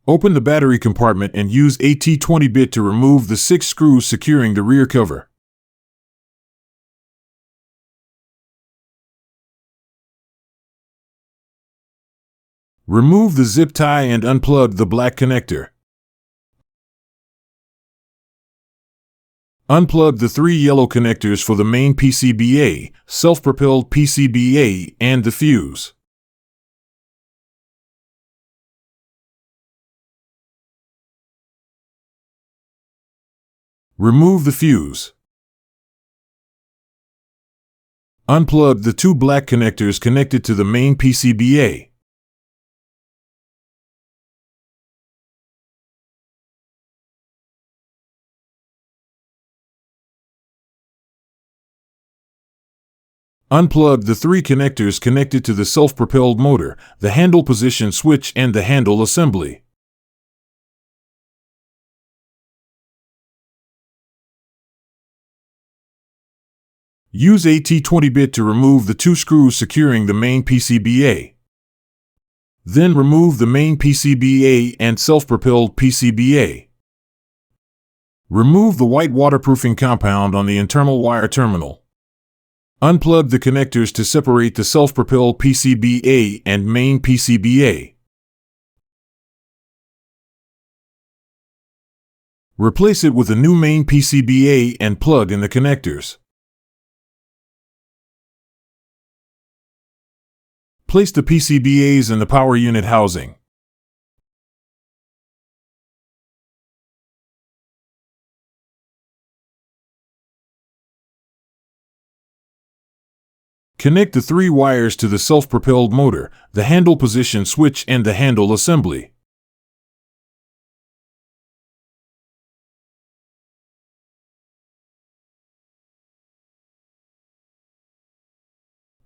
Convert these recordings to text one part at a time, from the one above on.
Open the battery compartment and use a T20 bit to remove the 6 screws securing the rear cover. Remove the zip tie and unplug the black connector. Unplug the 3 yellow connectors for the main PCBA, self-propelled PCBA, and the fuse. Remove the fuse. Unplug the 2 black connectors connected to the main PCBA. Unplug the 3 connectors connected to the self-propelled motor, the handle position switch, and the handle assembly. Use a T20 bit to remove the 2 screws securing the main PCBA. Then remove the main PCBA and self-propelled PCBA. Remove the white waterproofing compound on the internal wire terminal. Unplug the connectors to separate the self-propelled PCBA and main PCBA. Replace it with a new main PCBA and plug in the connectors. Place the PCBAs in the power unit housing. Connect the 3 wires to the self-propelled motor, the handle position switch, and the handle assembly.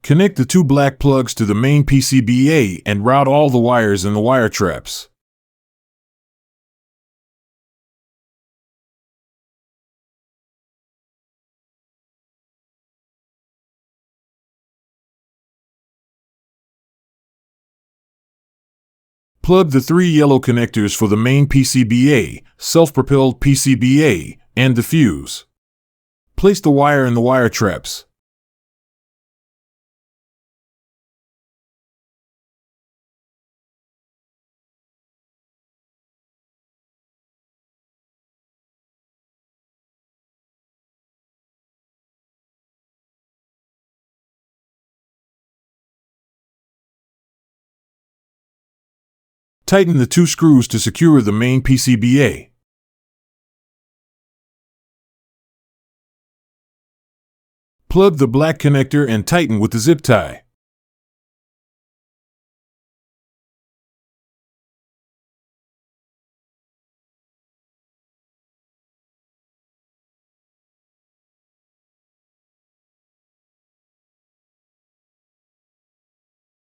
Connect the 2 black plugs to the main PCBA and route all the wires in the wire traps. Plug the 3 yellow connectors for the main PCBA, self-propelled PCBA, and the fuse. Place the wire in the wire traps. Tighten the 2 screws to secure the main PCBA. Plug the black connector and tighten with the zip tie.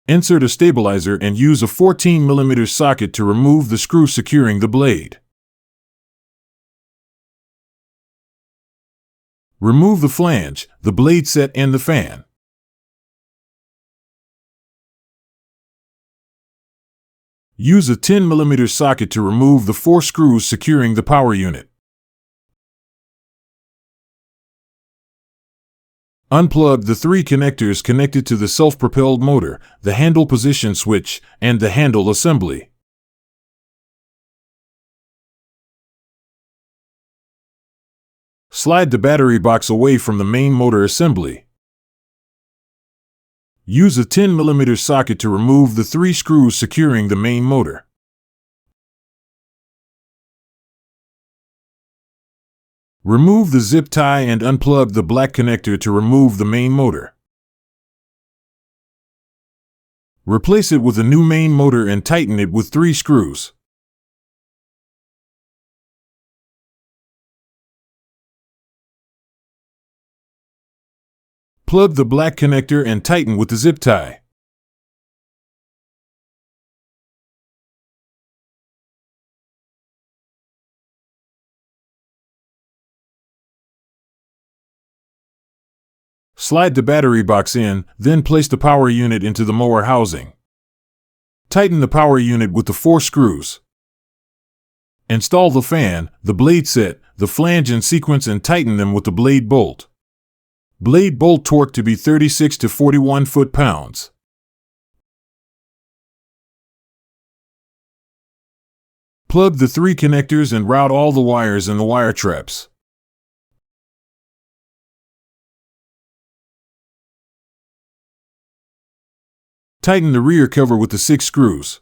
Insert a stabilizer and use a 14mm socket to remove the screw securing the blade. Remove the flange, the blade set, and the fan. Use a 10mm socket to remove the 4 screws securing the power unit. Unplug the 3 connectors connected to the self-propelled motor, the handle position switch, and the handle assembly. Slide the battery box away from the main motor assembly. Use a 10mm socket to remove the 3 screws securing the main motor. Remove the zip tie and unplug the black connector to remove the main motor. Replace it with a new main motor and tighten it with 3 screws. Plug the black connector and tighten with the zip tie. Slide the battery box in, then place the power unit into the mower housing. Tighten the power unit with the 4 screws. Install the fan, the blade set, the flange in sequence and tighten them with the blade bolt. Blade bolt torque to be 36 to 41 foot-pounds. Plug the 3 connectors and route all the wires in the wire traps. Tighten the rear cover with the 6 screws.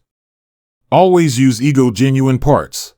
Always use Ego genuine parts.